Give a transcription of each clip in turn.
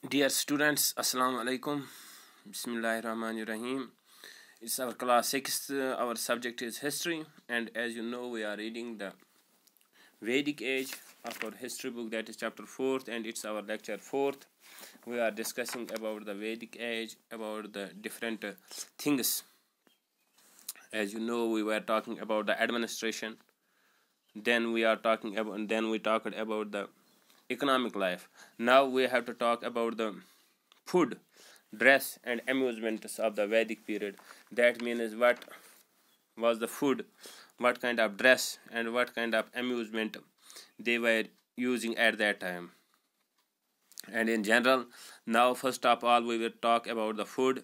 Dear students, Assalamu alaikum. Bismillahirrahmanirrahim. It's our class 6th. Our subject is history, and as you know, we are reading the Vedic age of our history book, that is chapter 4th, and it's our lecture 4th. We are discussing about the Vedic age, about the different things. As you know, we were talking about the administration. Then we talked about the economic life. Now we have to talk about the food, dress and amusements of the Vedic period. That means what was the food, what kind of dress and what kind of amusement they were using at that time. And in general, now first of all we will talk about the food.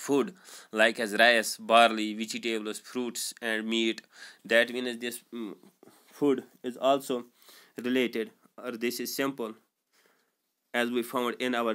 food like as rice, barley, vegetables, fruits and meat. That means this food is also related, or this is simple as we found in our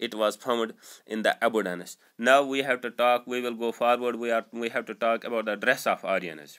it was found in the abundance. Now we will go forward. We have to talk about the dress of Aryans.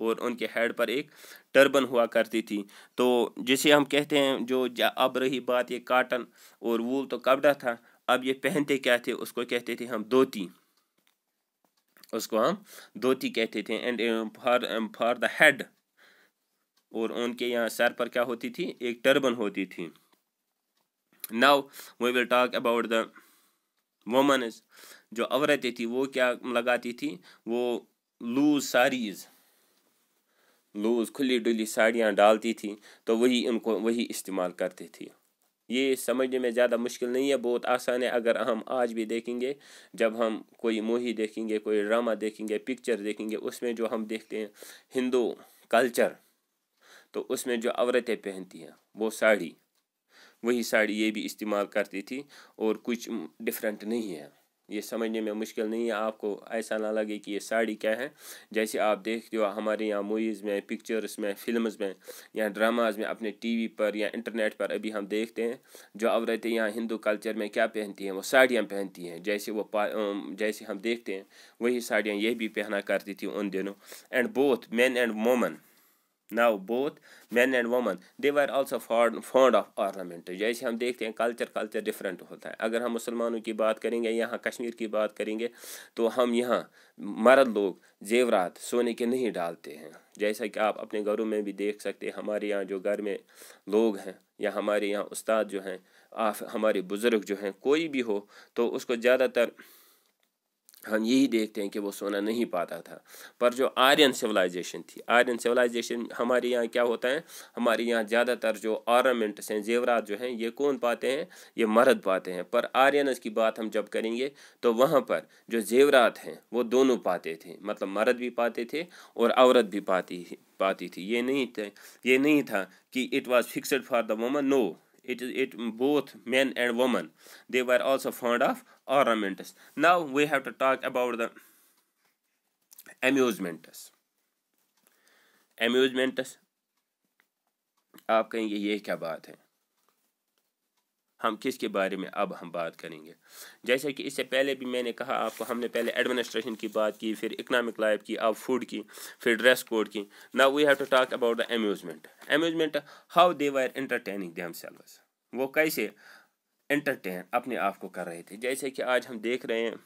اور ان کے head پر ایک turban ہوا کرتی تھی. تو جسے ہم کہتے ہیں جو اب رہی بات یہ کاٹن اور وول تو کپڑا تھا, اب یہ پہنتے کیا تھے, اس کو کہتے تھے ہم دھوتی, اس کو ہم دھوتی کہتے تھے. اینڈ فار دا ہیڈ, اور ان کے یہاں سر پر کیا ہوتی تھی, ایک ٹربن ہوتی تھی. Now we will talk about the womens. جو عورتیں تھی وہ کیا لگاتی تھی, وہ لوز ساڑیز, لوز کھلی ڈلی ساڑیاں ڈالتی تھی, تو وہی ان کو وہی استعمال کرتی تھی. یہ سمجھنے میں زیادہ مشکل نہیں ہے, بہت آسان ہے. اگر ہم آج بھی دیکھیں گے, جب ہم کوئی مووی دیکھیں گے, کوئی ڈرامہ دیکھیں گے, پکچر دیکھیں گے, اس میں جو ہم دیکھتے ہیں ہندو کلچر, تو اس میں جو عورتیں پہنتی ہیں وہ ساڑی, وہی ساڑی یہ بھی استعمال کرتی تھی, اور کچھ ڈفرینٹ نہیں ہے. یہ سمجھنے میں مشکل نہیں ہے, آپ کو ایسا نہ لگے کہ یہ ساڑی کیا ہے. جیسے آپ دیکھتے ہو ہمارے یہاں موویز میں, پکچرز میں, فلمز میں یا ڈراماز میں, اپنے ٹی وی پر یا انٹرنیٹ پر ابھی ہم دیکھتے ہیں جو عورتیں یہاں ہندو کلچر میں کیا پہنتی ہیں, وہ ساڑیاں پہنتی ہیں. جیسے ہم دیکھتے ہیں وہی ساڑیاں یہ بھی پہنا کرتی تھی ان دنوں. And both men and women, now both men and women they were also fond of ornament. جیسے ہم دیکھتے ہیں کلچر ڈفرینٹ ہوتا ہے. اگر ہم مسلمانوں کی بات کریں گے, یہاں کشمیر کی بات کریں گے, تو ہم یہاں مرد لوگ زیورات سونے کے نہیں ڈالتے ہیں. جیسا کہ آپ اپنے گھروں میں بھی دیکھ سکتے ہیں, ہمارے یہاں جو گھر میں لوگ ہیں یا ہمارے یہاں استاد جو ہیں, ہمارے بزرگ جو ہیں, کوئی بھی ہو, تو اس کو زیادہ تر ہم یہی دیکھتے ہیں کہ وہ سونا نہیں پاتا تھا. پر جو آرین سویلائزیشن تھی, آرین سویلائزیشن ہمارے یہاں کیا ہوتا ہے, ہمارے یہاں زیادہ تر جو آرنامنٹس ہیں, زیورات جو ہیں, یہ کون پاتے ہیں, یہ مرد پاتے ہیں. پر آرینز کی بات ہم جب کریں گے تو وہاں پر جو زیورات ہیں وہ دونوں پاتے تھے, مطلب مرد بھی پاتے تھے اور عورت بھی پاتی تھی. یہ نہیں تھا کہ it was fixed for the woman. No, it both men and women they were also fond of ornaments. Now we have to talk about the amusements. آپ کہیں گے یہ کیا بات ہے, ہم کس کے بارے میں اب ہم بات کریں گے. جیسے کہ اس سے پہلے بھی میں نے کہا آپ کو, ہم نے پہلے ایڈمنسٹریشن کی بات کی, پھر اکنامک لائف کی, اب فوڈ کی, پھر ڈریس کوڈ کی. Now we have to talk about the amusement, how they were entertaining themselves. وہ کیسے انٹرٹین اپنے آپ کو کر رہے تھے. جیسے کہ آج ہم دیکھ رہے ہیں,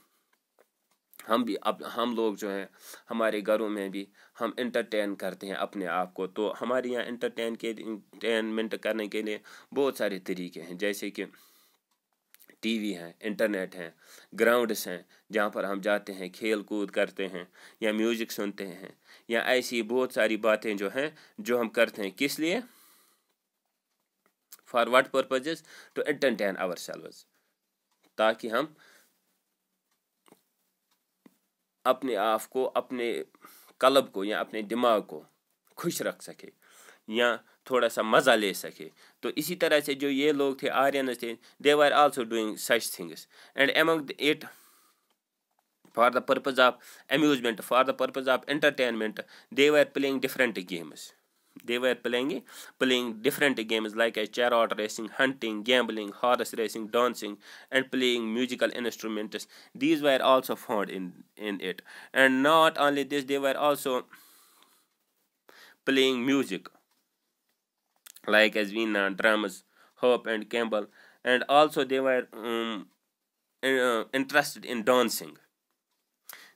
ہم لوگ جو ہیں ہمارے گھروں میں بھی ہم انٹرٹین کرتے ہیں اپنے آپ کو. تو ہمارے یہاں انٹرٹینمنٹ کرنے کے لیے بہت سارے طریقے ہیں. جیسے کہ ٹی وی ہیں, انٹرنیٹ ہیں, گراؤنڈس ہیں جہاں پر ہم جاتے ہیں, کھیل کود کرتے ہیں, یا میوزک سنتے ہیں, یا ایسی بہت ساری باتیں جو ہیں جو ہم کرتے ہیں. کس لیے, for what purposes, to entertain ourselves, تاکہ ہم اپنے آپ کو, اپنے قلب کو یا اپنے دماغ کو خوش رکھ سکے یا تھوڑا سا مزہ لے سکے. تو اسی طرح سے جو یہ لوگ تھے, آرینز تھے, they were also doing such things. And among it, for the purpose of amusement, for the purpose of entertainment, they were playing different games. They were playing different games like chariot racing, hunting, gambling, horse racing, dancing, and playing musical instruments. These were also found in it. And not only this, they were also playing music like as veena, drums, harp, and cymbal. And also they were interested in dancing.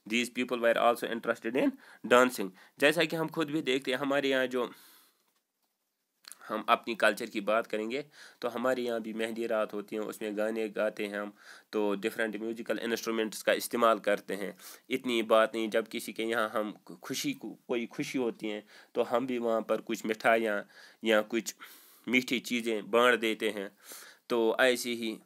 These people were also interested in dancing. جیسا کہ ہم خود بھی دیکھتے ہیں, ہمارے یہاں جو ہم اپنی کلچر کی بات کریں گے تو ہمارے یہاں بھی مہندی رات ہوتی ہیں, اس میں گانے گاتے ہیں ہم, تو ڈفرینٹ میوزیکل انسٹرومنٹس کا استعمال کرتے ہیں. اتنی بات نہیں, جب کسی کے یہاں ہم کوئی خوشی ہوتی ہیں تو ہم بھی وہاں پر کچھ مٹھائیاں یا کچھ میٹھی چیزیں بانٹ دیتے ہیں. تو ایسے ہی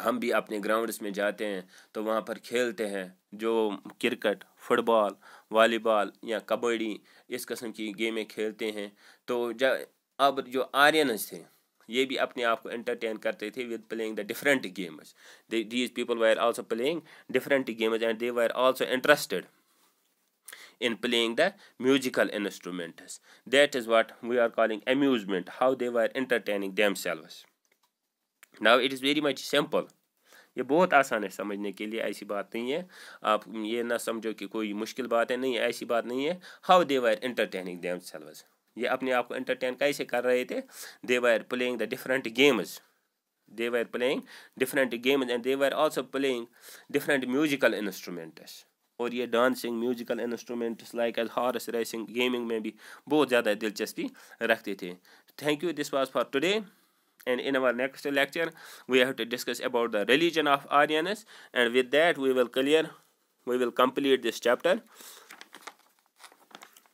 ہم بھی اپنے گراؤنڈس میں جاتے ہیں تو وہاں پر کھیلتے ہیں, جو کرکٹ, فٹ بال, والی بال یا کبڈی, اس قسم کی گیمیں کھیلتے ہیں. تو اب جو آرینز تھے یہ بھی اپنے آپ کو انٹرٹین کرتے تھے with playing the different games. These people were also playing different games and they were also interested in playing the musical instruments. That is what we are calling amusement, how they were entertaining themselves. Now it is very much simple یہ بہت آسان ہے سمجھنے کے لیے، ایسی بات نہیں ہے، آپ یہ نہ سمجھو کہ کوئی مشکل بات ہے، نہیں ایسی بات نہیں ہے. How they were entertaining themselves, یہ اپنے آپ کو انٹرٹین کیسے کر رہے تھے. They were playing the different games, they were playing different games and they were also playing different musical instruments. اور یہ dancing musical instruments like as horse racing gaming میں بھی بہت زیادہ دلچسپی رکھتے تھے. Thank you. This was for today. And in our next lecture, we have to discuss about the religion of Aryans. And with that, we will complete this chapter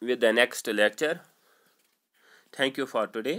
with the next lecture. Thank you for today.